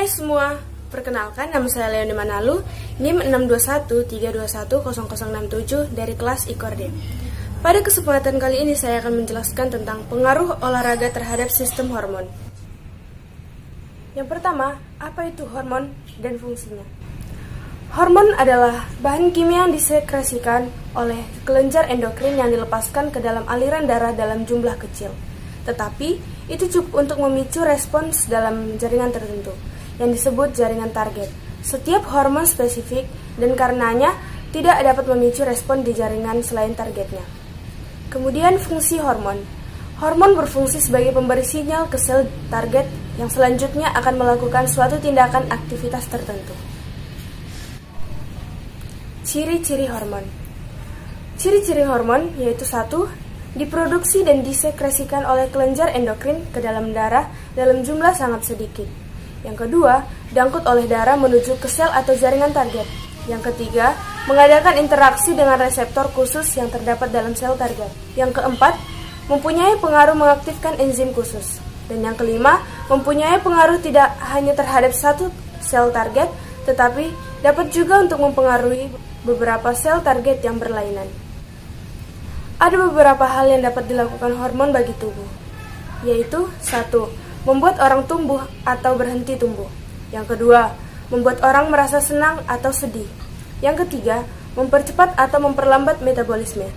semua, perkenalkan nama saya Leoni Manalu, NIM 62132100067 dari kelas IKORDE. Pada kesempatan kali ini saya akan menjelaskan tentang pengaruh olahraga terhadap sistem hormon. Yang pertama, apa itu hormon dan fungsinya? Hormon adalah bahan kimia yang disekresikan oleh kelenjar endokrin yang dilepaskan ke dalam aliran darah dalam jumlah kecil. Tetapi, itu cukup untuk memicu respons dalam jaringan tertentu, yang disebut jaringan target. Setiap hormon spesifik dan karenanya tidak dapat memicu respon di jaringan selain targetnya. Kemudian fungsi hormon. Hormon berfungsi sebagai pemberi sinyal ke sel target yang selanjutnya akan melakukan suatu tindakan aktivitas tertentu. Ciri-ciri hormon. Ciri-ciri hormon yaitu 1. Diproduksi dan disekresikan oleh kelenjar endokrin ke dalam darah dalam jumlah sangat sedikit. Yang kedua, diangkut oleh darah menuju ke sel atau jaringan target. Yang ketiga, mengadakan interaksi dengan reseptor khusus yang terdapat dalam sel target. Yang keempat, mempunyai pengaruh mengaktifkan enzim khusus. Dan yang kelima, mempunyai pengaruh tidak hanya terhadap satu sel target, tetapi dapat juga untuk mempengaruhi beberapa sel target yang berlainan. Ada beberapa hal yang dapat dilakukan hormon bagi tubuh, yaitu 1. Membuat orang tumbuh atau berhenti tumbuh. Yang kedua, membuat orang merasa senang atau sedih. Yang ketiga, mempercepat atau memperlambat metabolisme.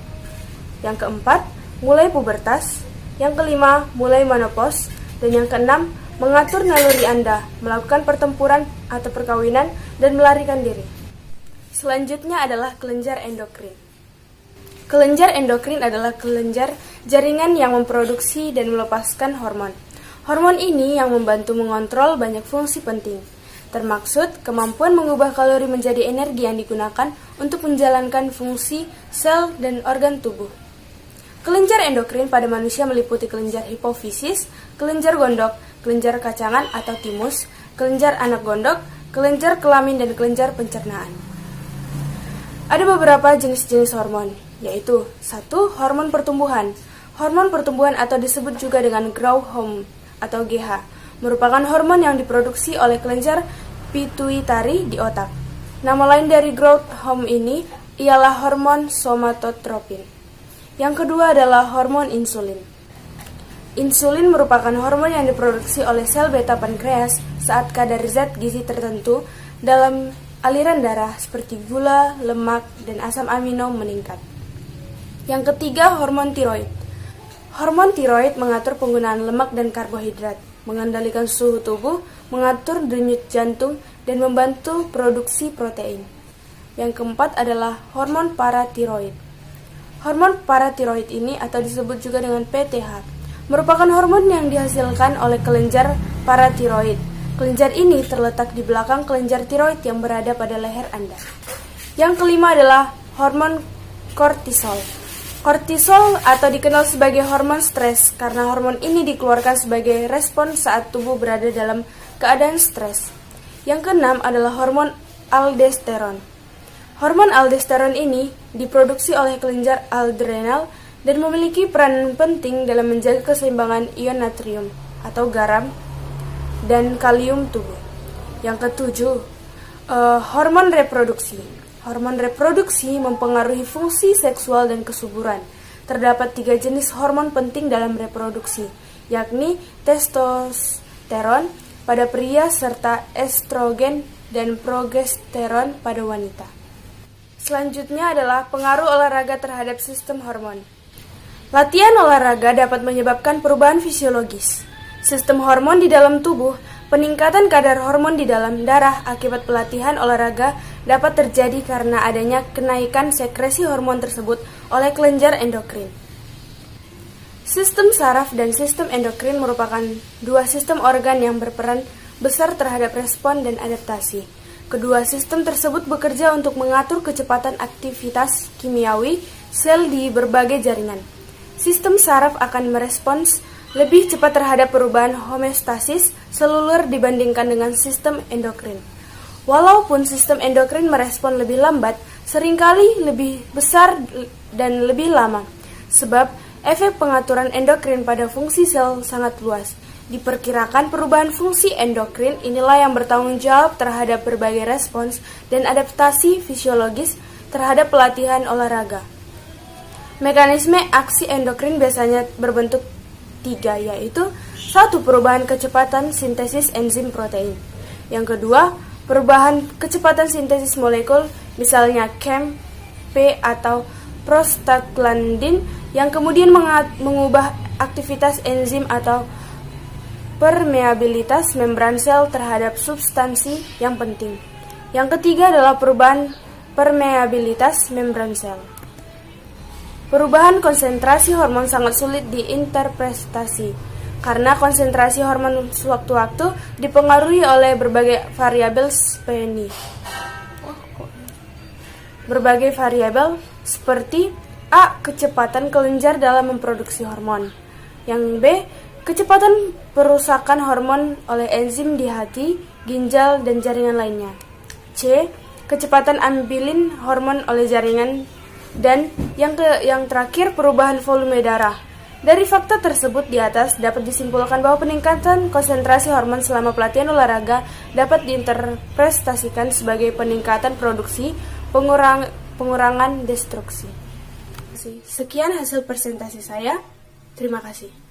Yang keempat, mulai pubertas. Yang kelima, mulai menopause. Dan yang keenam, mengatur naluri Anda, melakukan pertempuran atau perkawinan, dan melarikan diri. Selanjutnya adalah kelenjar endokrin. Kelenjar endokrin adalah kelenjar jaringan yang memproduksi dan melepaskan hormon. Hormon ini yang membantu mengontrol banyak fungsi penting, termaksud kemampuan mengubah kalori menjadi energi yang digunakan untuk menjalankan fungsi sel dan organ tubuh. Kelenjar endokrin pada manusia meliputi kelenjar hipofisis, kelenjar gondok, kelenjar kacangan atau timus, kelenjar anak gondok, kelenjar kelamin, dan kelenjar pencernaan. Ada beberapa jenis-jenis hormon, yaitu 1. Hormon pertumbuhan. Hormon pertumbuhan atau disebut juga dengan growth hormone atau GH, merupakan hormon yang diproduksi oleh kelenjar pituitari di otak. Nama lain dari growth hormone ini ialah hormon somatotropin. Yang kedua adalah hormon insulin. Insulin merupakan hormon yang diproduksi oleh sel beta pankreas saat kadar zat gizi tertentu dalam aliran darah seperti gula, lemak, dan asam amino meningkat. Yang ketiga, hormon tiroid. Hormon tiroid mengatur penggunaan lemak dan karbohidrat, mengendalikan suhu tubuh, mengatur denyut jantung, dan membantu produksi protein. Yang keempat adalah hormon paratiroid. Hormon paratiroid ini atau disebut juga dengan PTH, merupakan hormon yang dihasilkan oleh kelenjar paratiroid. Kelenjar ini terletak di belakang kelenjar tiroid yang berada pada leher Anda. Yang kelima adalah hormon kortisol. Kortisol atau dikenal sebagai hormon stres karena hormon ini dikeluarkan sebagai respon saat tubuh berada dalam keadaan stres. Yang keenam adalah hormon aldosteron. Hormon aldosteron ini diproduksi oleh kelenjar adrenal dan memiliki peran penting dalam menjaga keseimbangan ion natrium atau garam dan kalium tubuh. Yang ketujuh, hormon reproduksi. Hormon reproduksi mempengaruhi fungsi seksual dan kesuburan. Terdapat 3 jenis hormon penting dalam reproduksi, yakni testosteron pada pria serta estrogen dan progesteron pada wanita. Selanjutnya adalah pengaruh olahraga terhadap sistem hormon. Latihan olahraga dapat menyebabkan perubahan fisiologis sistem hormon di dalam tubuh. Peningkatan kadar hormon di dalam darah akibat pelatihan olahraga dapat terjadi karena adanya kenaikan sekresi hormon tersebut oleh kelenjar endokrin. Sistem saraf dan sistem endokrin merupakan 2 sistem organ yang berperan besar terhadap respon dan adaptasi. Kedua sistem tersebut bekerja untuk mengatur kecepatan aktivitas kimiawi sel di berbagai jaringan. Sistem saraf akan merespons lebih cepat terhadap perubahan homeostasis seluler dibandingkan dengan sistem endokrin. Walaupun sistem endokrin merespon lebih lambat, seringkali lebih besar dan lebih lama, sebab efek pengaturan endokrin pada fungsi sel sangat luas. Diperkirakan perubahan fungsi endokrin inilah yang bertanggung jawab terhadap berbagai respons dan adaptasi fisiologis terhadap pelatihan olahraga. Mekanisme aksi endokrin biasanya berbentuk 3, yaitu 1. Perubahan kecepatan sintesis enzim protein. Yang kedua, perubahan kecepatan sintesis molekul, misalnya CAM, P, atau prostaglandin, yang kemudian mengubah aktivitas enzim atau permeabilitas membran sel terhadap substansi yang penting. Yang ketiga adalah perubahan permeabilitas membran sel. Perubahan konsentrasi hormon sangat sulit diinterpretasi karena konsentrasi hormon sewaktu-waktu dipengaruhi oleh berbagai variabel seperti A. Kecepatan kelenjar dalam memproduksi hormon. Yang B. Kecepatan perusakan hormon oleh enzim di hati, ginjal, dan jaringan lainnya. C. Kecepatan ambilin hormon oleh jaringan. Dan yang terakhir, perubahan volume darah. Dari fakta tersebut di atas dapat disimpulkan bahwa peningkatan konsentrasi hormon selama pelatihan olahraga dapat diinterpretasikan sebagai peningkatan produksi, pengurangan destruksi. Sekian hasil presentasi saya. Terima kasih.